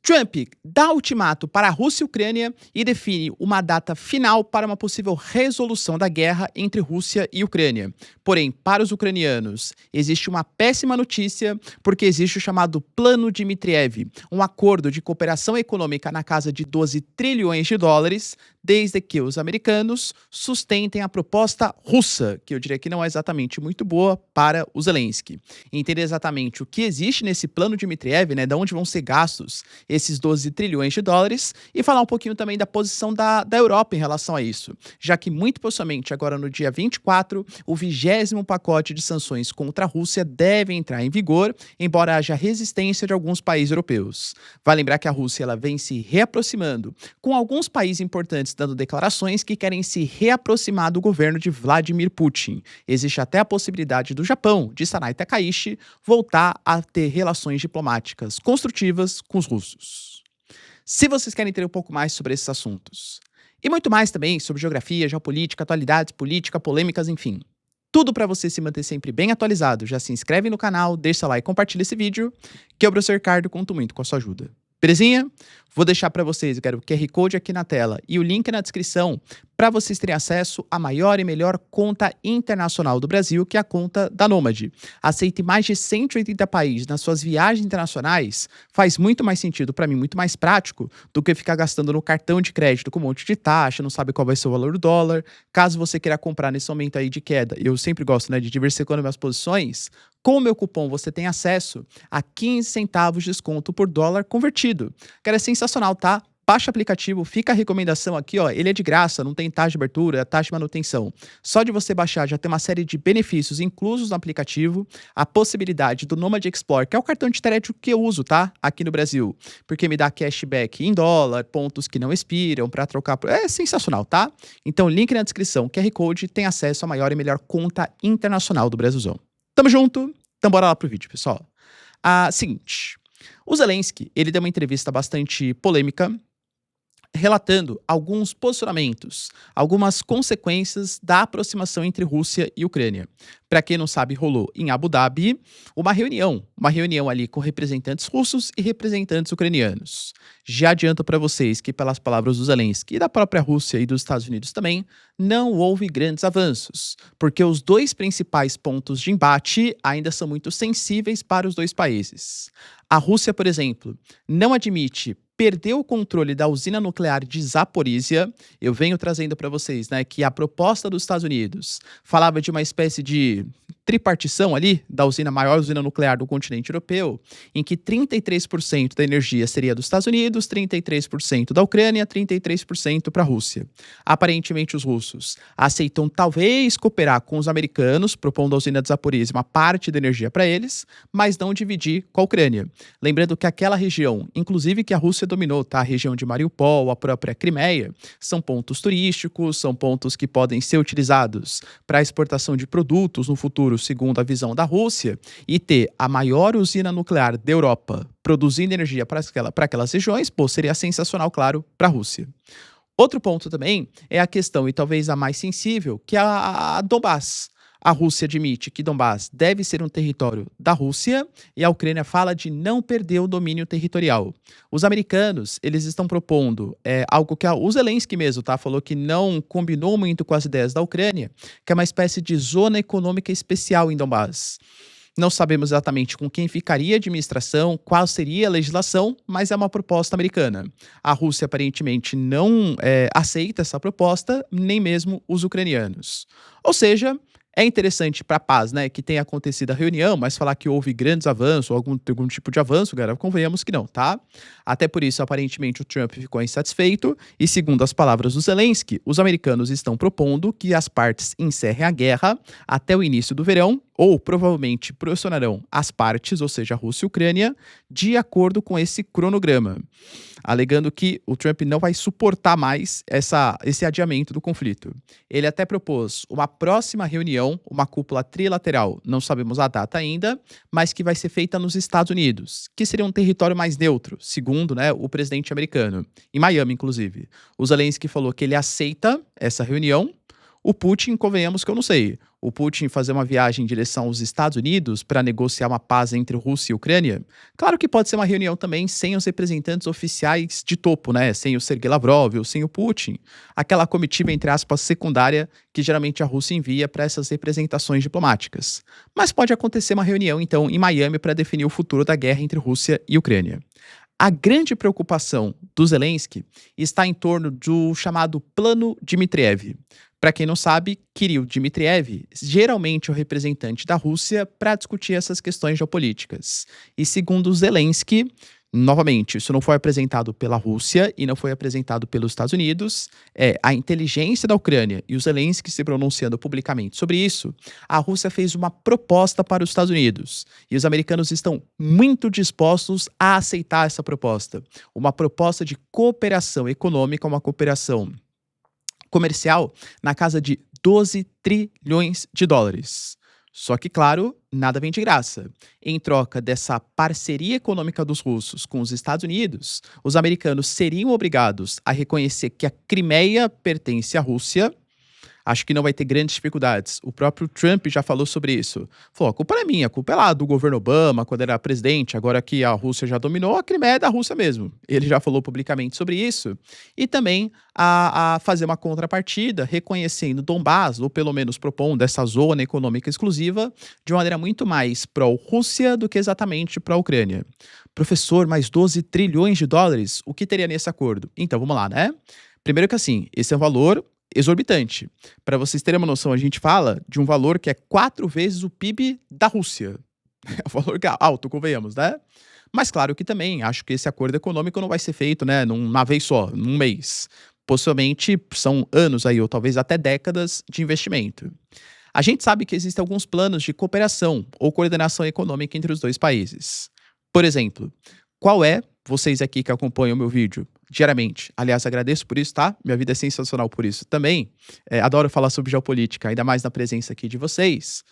Trump dá ultimato para a Rússia e Ucrânia e define uma data final para uma possível resolução da guerra entre Rússia e Ucrânia. Porém, para os ucranianos, existe uma péssima notícia, porque existe o chamado Plano Dmitriev, um acordo de cooperação econômica na casa de 12 trilhões de dólares, desde que os americanos sustentem a proposta russa, que eu diria que não é exatamente muito boa para o Zelensky. Entender exatamente o que existe nesse Plano Dmitriev, de onde vão ser gastos esses 12 trilhões de dólares, e falar um pouquinho também da posição da Europa em relação a isso, já que muito possivelmente agora no dia 24, o 20º pacote de sanções contra a Rússia deve entrar em vigor, embora haja resistência de alguns países europeus. Vale lembrar que a Rússia ela vem se reaproximando, com alguns países importantes dando declarações que querem se reaproximar do governo de Vladimir Putin. Existe até a possibilidade do Japão, de Sanai Takaichi, voltar a ter relações diplomáticas construtivas com os russos. Se vocês querem entender um pouco mais sobre esses assuntos, e muito mais também sobre geografia, geopolítica, atualidades, política, polêmicas, enfim, tudo para você se manter sempre bem atualizado, já se inscreve no canal, deixa seu like e compartilha esse vídeo, que eu, professor Ricardo, conto muito com a sua ajuda. Belezinha? Vou deixar para vocês, o QR Code aqui na tela e o link na descrição para vocês terem acesso à maior e melhor conta internacional do Brasil, que é a conta da Nômade. Aceita em mais de 180 países nas suas viagens internacionais, faz muito mais sentido para mim, muito mais prático, do que ficar gastando no cartão de crédito com um monte de taxa, não sabe qual vai ser o valor do dólar. Caso você queira comprar nesse momento aí de queda, eu sempre gosto de diversificando minhas posições, com o meu cupom você tem acesso a 15 centavos de desconto por dólar convertido. Cara, é sensacional, tá? Baixa o aplicativo, fica a recomendação aqui, ó, ele é de graça, não tem taxa de abertura, taxa de manutenção. Só de você baixar já tem uma série de benefícios inclusos no aplicativo, a possibilidade do Nomad Explorer, que é o cartão de crédito que eu uso, tá? Aqui no Brasil, porque me dá cashback em dólar, pontos que não expiram para trocar, é sensacional, tá? Então, link na descrição, QR Code, tem acesso à maior e melhor conta internacional do Brasilzão. Tamo junto, então bora lá pro vídeo, pessoal. Seguinte, o Zelensky, ele deu uma entrevista bastante polêmica, relatando alguns posicionamentos, algumas consequências da aproximação entre Rússia e Ucrânia. Para quem não sabe, rolou em Abu Dhabi uma reunião ali com representantes russos e representantes ucranianos. Já adianto para vocês que, pelas palavras do Zelensky e da própria Rússia e dos Estados Unidos também, não houve grandes avanços, porque os dois principais pontos de embate ainda são muito sensíveis para os dois países. A Rússia, por exemplo, não admite perder o controle da usina nuclear de Zaporizhia. Eu venho trazendo para vocês, que a proposta dos Estados Unidos falava de uma espécie de tripartição ali da maior usina nuclear do continente europeu, em que 33% da energia seria dos Estados Unidos, 33% da Ucrânia, 33% para a Rússia. Aparentemente, os russos aceitam talvez cooperar com os americanos, propondo a usina de Zaporizhia uma parte da energia para eles, mas não dividir com a Ucrânia. Lembrando que aquela região, inclusive que a Rússia dominou, tá? A região de Mariupol, a própria Crimeia, são pontos turísticos, são pontos que podem ser utilizados para exportação de produtos no futuro, segundo a visão da Rússia, e ter a maior usina nuclear da Europa produzindo energia para aquelas regiões, seria sensacional, claro, para a Rússia. Outro ponto também é a questão, e talvez a mais sensível, que é a Donbás. A Rússia admite que Donbás deve ser um território da Rússia e a Ucrânia fala de não perder o domínio territorial. Os americanos, eles estão propondo algo que o Zelensky mesmo, falou que não combinou muito com as ideias da Ucrânia, que é uma espécie de zona econômica especial em Donbás. Não sabemos exatamente com quem ficaria a administração, qual seria a legislação, mas é uma proposta americana. A Rússia aparentemente não aceita essa proposta, nem mesmo os ucranianos. Ou seja, é interessante para a paz, que tenha acontecido a reunião, mas falar que houve grandes avanços, ou algum tipo de avanço, galera, convenhamos que não, tá? Até por isso, aparentemente, o Trump ficou insatisfeito e, segundo as palavras do Zelensky, os americanos estão propondo que as partes encerrem a guerra até o início do verão, ou provavelmente pressionarão as partes, ou seja, a Rússia e a Ucrânia, de acordo com esse cronograma, alegando que o Trump não vai suportar mais esse adiamento do conflito. Ele até propôs uma próxima reunião, uma cúpula trilateral, não sabemos a data ainda, mas que vai ser feita nos Estados Unidos, que seria um território mais neutro, segundo o presidente americano, em Miami, inclusive. O Zelensky falou que ele aceita essa reunião. O Putin, convenhamos que eu não sei. O Putin fazer uma viagem em direção aos Estados Unidos para negociar uma paz entre Rússia e Ucrânia? Claro que pode ser uma reunião também sem os representantes oficiais de topo, né? Sem o Sergei Lavrov ou sem o Putin. Aquela comitiva, entre aspas, secundária que geralmente a Rússia envia para essas representações diplomáticas. Mas pode acontecer uma reunião, então, em Miami para definir o futuro da guerra entre Rússia e Ucrânia. A grande preocupação do Zelensky está em torno do chamado Plano Dmitriev. Para quem não sabe, Kirill Dmitriev geralmente é o representante da Rússia para discutir essas questões geopolíticas. E segundo Zelensky, novamente, isso não foi apresentado pela Rússia e não foi apresentado pelos Estados Unidos, a inteligência da Ucrânia e o Zelensky se pronunciando publicamente sobre isso, a Rússia fez uma proposta para os Estados Unidos e os americanos estão muito dispostos a aceitar essa proposta. Uma proposta de cooperação econômica, uma cooperação comercial na casa de 12 trilhões de dólares. Só que, claro, nada vem de graça. Em troca dessa parceria econômica dos russos com os Estados Unidos, os americanos seriam obrigados a reconhecer que a Crimeia pertence à Rússia. Acho que não vai ter grandes dificuldades. O próprio Trump já falou sobre isso. Falou, a culpa não é minha, a culpa é lá do governo Obama, quando era presidente, agora que a Rússia já dominou, a Crimeia é da Rússia mesmo. Ele já falou publicamente sobre isso. E também a fazer uma contrapartida, reconhecendo Donbás, ou pelo menos propondo essa zona econômica exclusiva, de uma maneira muito mais pró-Rússia do que exatamente pró-Ucrânia. Professor, mais 12 trilhões de dólares? O que teria nesse acordo? Então, vamos lá, né? Primeiro que assim, esse é um valor exorbitante. Para vocês terem uma noção, a gente fala de um valor que é 4 vezes o PIB da Rússia. É um valor alto, convenhamos, né? Mas claro que também acho que esse acordo econômico não vai ser feito, né, numa vez só, num mês. Possivelmente são anos aí, ou talvez até décadas de investimento. A gente sabe que existem alguns planos de cooperação ou coordenação econômica entre os dois países. Por exemplo, qual é, vocês aqui que acompanham o meu vídeo diariamente, aliás, agradeço por isso, tá? Minha vida é sensacional por isso também. Adoro falar sobre geopolítica, ainda mais na presença aqui de vocês.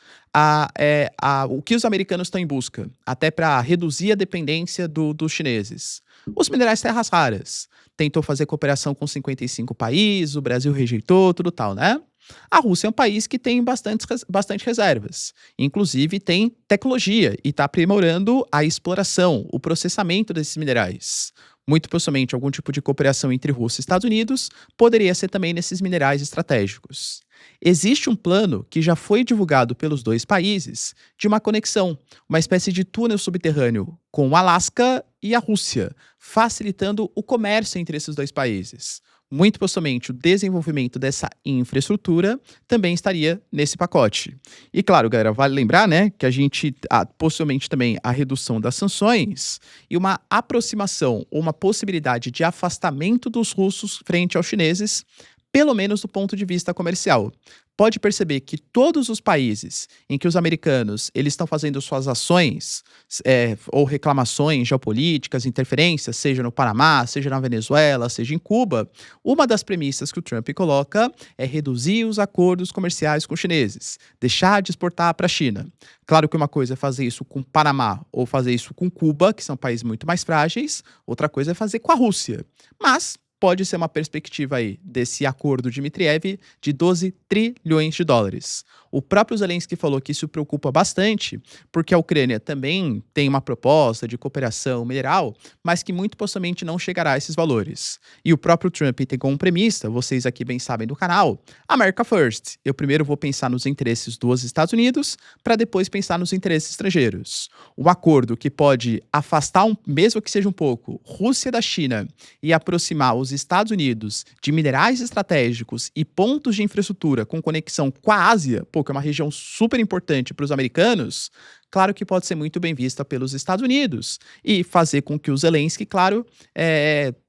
O que os americanos estão em busca, até para reduzir a dependência dos chineses? Os minerais terras raras. Tentou fazer cooperação com 55 países, o Brasil rejeitou, tudo tal, né? A Rússia é um país que tem bastante reservas. Inclusive tem tecnologia e está aprimorando a exploração, o processamento desses minerais. Muito possivelmente algum tipo de cooperação entre Rússia e Estados Unidos poderia ser também nesses minerais estratégicos. Existe um plano que já foi divulgado pelos dois países de uma conexão, uma espécie de túnel subterrâneo com o Alasca e a Rússia, facilitando o comércio entre esses dois países. Muito possivelmente o desenvolvimento dessa infraestrutura também estaria nesse pacote. E claro, galera, vale lembrar, né, que a gente, possivelmente também a redução das sanções e uma aproximação ou uma possibilidade de afastamento dos russos frente aos chineses, pelo menos do ponto de vista comercial. Pode perceber que todos os países em que os americanos eles estão fazendo suas ações ou reclamações geopolíticas, interferências, seja no Panamá, seja na Venezuela, seja em Cuba, uma das premissas que o Trump coloca é reduzir os acordos comerciais com os chineses, deixar de exportar para a China. Claro que uma coisa é fazer isso com o Panamá ou fazer isso com Cuba, que são países muito mais frágeis, outra coisa é fazer com a Rússia. Mas pode ser uma perspectiva aí desse acordo de Dmitriev de 12 trilhões de dólares. O próprio Zelensky falou que isso preocupa bastante, porque a Ucrânia também tem uma proposta de cooperação mineral, mas que muito possivelmente não chegará a esses valores. E o próprio Trump tem como premissa, vocês aqui bem sabem do canal, America First. Eu primeiro vou pensar nos interesses dos Estados Unidos, para depois pensar nos interesses estrangeiros. Um acordo que pode afastar, mesmo que seja um pouco, Rússia da China e aproximar os Estados Unidos de minerais estratégicos e pontos de infraestrutura com conexão com a Ásia, que é uma região super importante para os americanos, claro que pode ser muito bem vista pelos Estados Unidos e fazer com que o Zelensky, claro,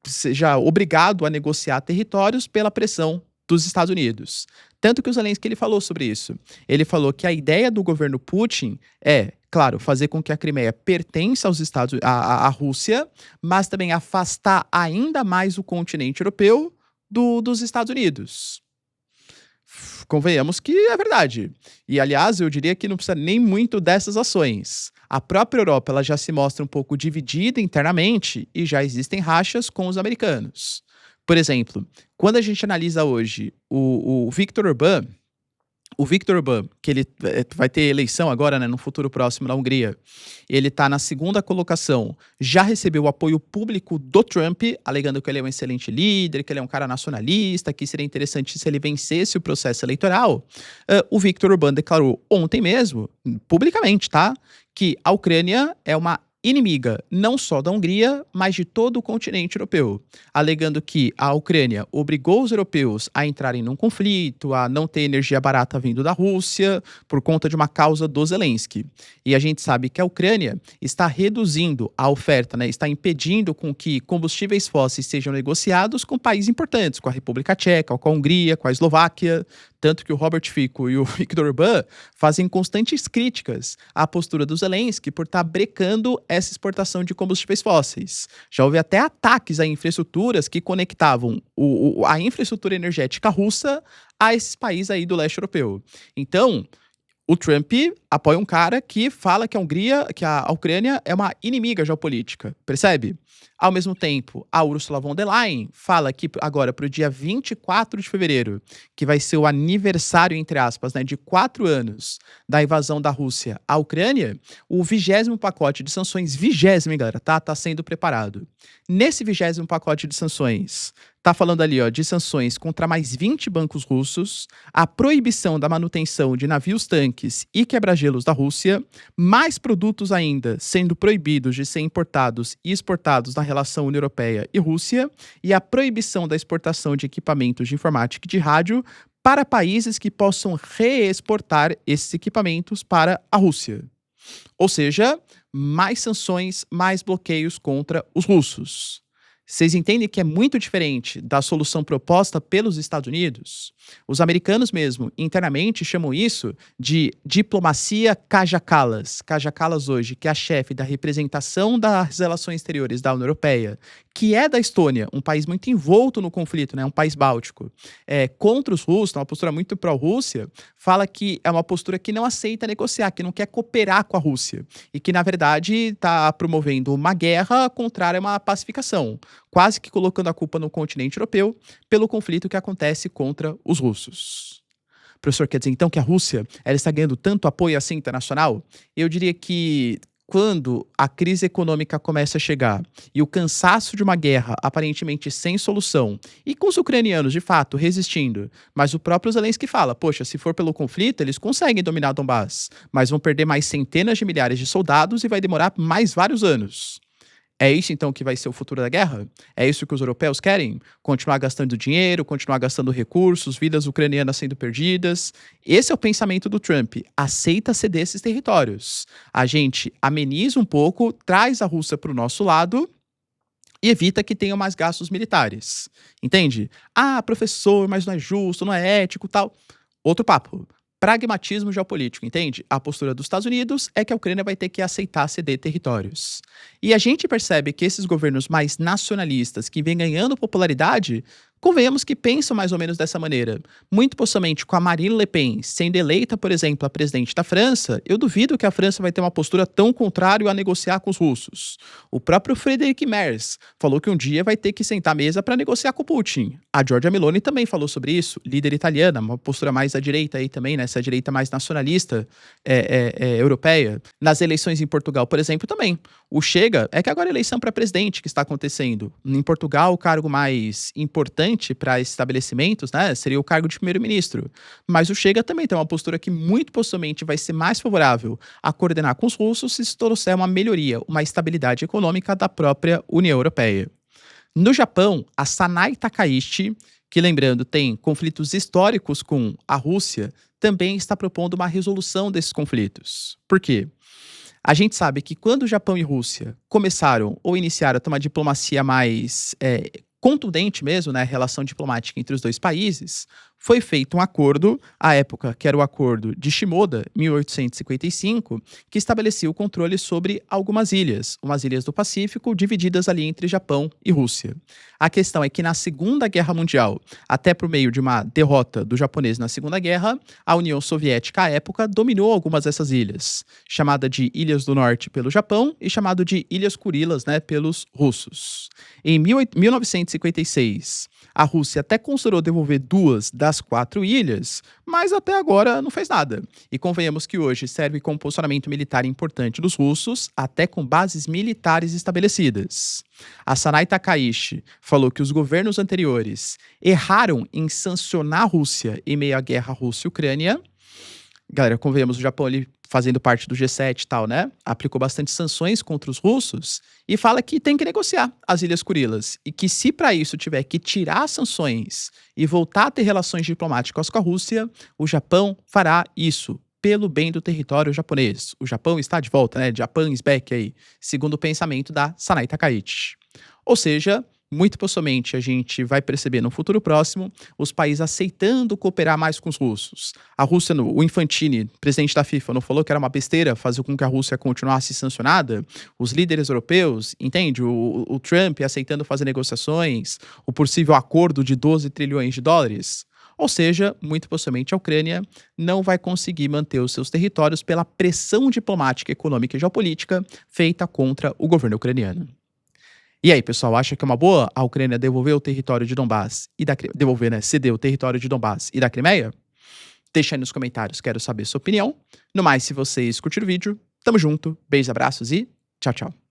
seja obrigado a negociar territórios pela pressão dos Estados Unidos. Tanto que o Zelensky ele falou sobre isso. Ele falou que a ideia do governo Putin é, claro, fazer com que a Crimeia pertença à Rússia, mas também afastar ainda mais o continente europeu dos Estados Unidos. Convenhamos que é verdade. E, aliás, eu diria que não precisa nem muito dessas ações. A própria Europa ela já se mostra um pouco dividida internamente e já existem rachas com os americanos. Por exemplo, quando a gente analisa hoje o Viktor Orbán, que ele vai ter eleição agora, né, no futuro próximo na Hungria, ele está na segunda colocação, já recebeu o apoio público do Trump, alegando que ele é um excelente líder, que ele é um cara nacionalista, que seria interessante se ele vencesse o processo eleitoral. O Viktor Orbán declarou ontem mesmo, publicamente, tá, que a Ucrânia é uma inimiga não só da Hungria, mas de todo o continente europeu, alegando que a Ucrânia obrigou os europeus a entrarem num conflito, a não ter energia barata vindo da Rússia, por conta de uma causa do Zelensky. E a gente sabe que a Ucrânia está reduzindo a oferta, né? Está impedindo com que combustíveis fósseis sejam negociados com países importantes, com a República Tcheca, com a Hungria, com a Eslováquia. Tanto que o Robert Fico e o Viktor Orbán fazem constantes críticas à postura do Zelensky por estar brecando essa exportação de combustíveis fósseis. Já houve até ataques a infraestruturas que conectavam a infraestrutura energética russa a esses países aí do leste europeu. Então, o Trump apoia um cara que fala que a Ucrânia é uma inimiga geopolítica, percebe? Ao mesmo tempo, a Ursula von der Leyen fala que agora para o dia 24 de fevereiro, que vai ser o aniversário, entre aspas, né, de 4 anos da invasão da Rússia à Ucrânia, o 20º pacote de sanções, 20º, hein, galera, tá sendo preparado. Nesse 20º pacote de sanções, tá falando ali, ó, de sanções contra mais 20 bancos russos, a proibição da manutenção de navios-tanques e quebra-gelos da Rússia, mais produtos ainda sendo proibidos de ser importados e exportados na relação União Europeia e Rússia, e a proibição da exportação de equipamentos de informática e de rádio para países que possam reexportar esses equipamentos para a Rússia. Ou seja, mais sanções, mais bloqueios contra os russos. Vocês entendem que é muito diferente da solução proposta pelos Estados Unidos? Os americanos mesmo, internamente, chamam isso de diplomacia Kaja Kallas. Kaja Kallas hoje, que é a chefe da representação das relações exteriores da União Europeia, que é da Estônia, um país muito envolto no conflito, né, um país báltico, contra os russos, uma postura muito pró-Rússia, fala que é uma postura que não aceita negociar, que não quer cooperar com a Rússia e que, na verdade, está promovendo uma guerra contrária a uma pacificação, quase que colocando a culpa no continente europeu pelo conflito que acontece contra os russos. Professor, quer dizer então que a Rússia ela está ganhando tanto apoio assim internacional? Eu diria que quando a crise econômica começa a chegar e o cansaço de uma guerra aparentemente sem solução, e com os ucranianos de fato resistindo, mas o próprio Zelensky fala, poxa, se for pelo conflito, eles conseguem dominar Donbass, mas vão perder mais centenas de milhares de soldados e vai demorar mais vários anos. É isso, então, que vai ser o futuro da guerra? É isso que os europeus querem? Continuar gastando dinheiro, continuar gastando recursos, vidas ucranianas sendo perdidas? Esse é o pensamento do Trump. Aceita ceder esses territórios. A gente ameniza um pouco, traz a Rússia para o nosso lado e evita que tenham mais gastos militares. Entende? Ah, professor, mas não é justo, não é ético, tal. Outro papo. Pragmatismo geopolítico, entende? A postura dos Estados Unidos é que a Ucrânia vai ter que aceitar ceder territórios. E a gente percebe que esses governos mais nacionalistas, que vêm ganhando popularidade, convenhamos que pensam mais ou menos dessa maneira. Muito possivelmente com a Marine Le Pen sendo eleita, por exemplo, a presidente da França, eu duvido que a França vai ter uma postura tão contrária a negociar com os russos. O próprio Friedrich Merz falou que um dia vai ter que sentar à mesa para negociar com Putin. A Giorgia Meloni também falou sobre isso, líder italiana, uma postura mais à direita aí também, né? Essa direita mais nacionalista europeia. Nas eleições em Portugal, por exemplo, também. O Chega, é que agora a eleição para presidente que está acontecendo. Em Portugal, o cargo mais importante para estabelecimentos, né, seria o cargo de primeiro-ministro. Mas o Chega também tem uma postura que muito possivelmente vai ser mais favorável a coordenar com os russos se trouxer uma melhoria, uma estabilidade econômica da própria União Europeia. No Japão, a Sanai Takaichi, que lembrando tem conflitos históricos com a Rússia, também está propondo uma resolução desses conflitos. Por quê? A gente sabe que quando o Japão e Rússia começaram ou iniciaram a ter uma diplomacia mais contundente mesmo, né, relação diplomática entre os dois países, foi feito um acordo, à época que era o Acordo de Shimoda, 1855, que estabelecia o controle sobre algumas ilhas, umas ilhas do Pacífico, divididas ali entre Japão e Rússia. A questão é que na Segunda Guerra Mundial, até por meio de uma derrota do japonês na Segunda Guerra, a União Soviética, à época, dominou algumas dessas ilhas, chamada de Ilhas do Norte pelo Japão e chamado de Ilhas Kurilas, né, pelos russos. Em 1956, a Rússia até considerou devolver 2 das 4 ilhas, mas até agora não fez nada. E convenhamos que hoje serve como posicionamento militar importante dos russos, até com bases militares estabelecidas. A Sanai Takaichi falou que os governos anteriores erraram em sancionar a Rússia em meio à guerra Rússia-Ucrânia. Galera, convenhamos, o Japão ali fazendo parte do G7 e tal, né? Aplicou bastante sanções contra os russos e fala que tem que negociar as Ilhas Kurilas e que se para isso tiver que tirar as sanções e voltar a ter relações diplomáticas com a Rússia, o Japão fará isso pelo bem do território japonês. O Japão está de volta, né? Japan is back aí, segundo o pensamento da Sanai Takaichi. Ou seja, muito possivelmente a gente vai perceber no futuro próximo os países aceitando cooperar mais com os russos. A Rússia, o Infantini, presidente da FIFA, não falou que era uma besteira fazer com que a Rússia continuasse sancionada? Os líderes europeus, entende? O Trump aceitando fazer negociações, o possível acordo de 12 trilhões de dólares. Ou seja, muito possivelmente a Ucrânia não vai conseguir manter os seus territórios pela pressão diplomática, econômica e geopolítica feita contra o governo ucraniano. E aí, pessoal, acha que é uma boa a Ucrânia devolver o território de Donbás e devolver, né, ceder o território de Donbás e da Crimeia? Deixa aí nos comentários, quero saber sua opinião. No mais, se vocês curtiram o vídeo, tamo junto, beijos, abraços e tchau, tchau.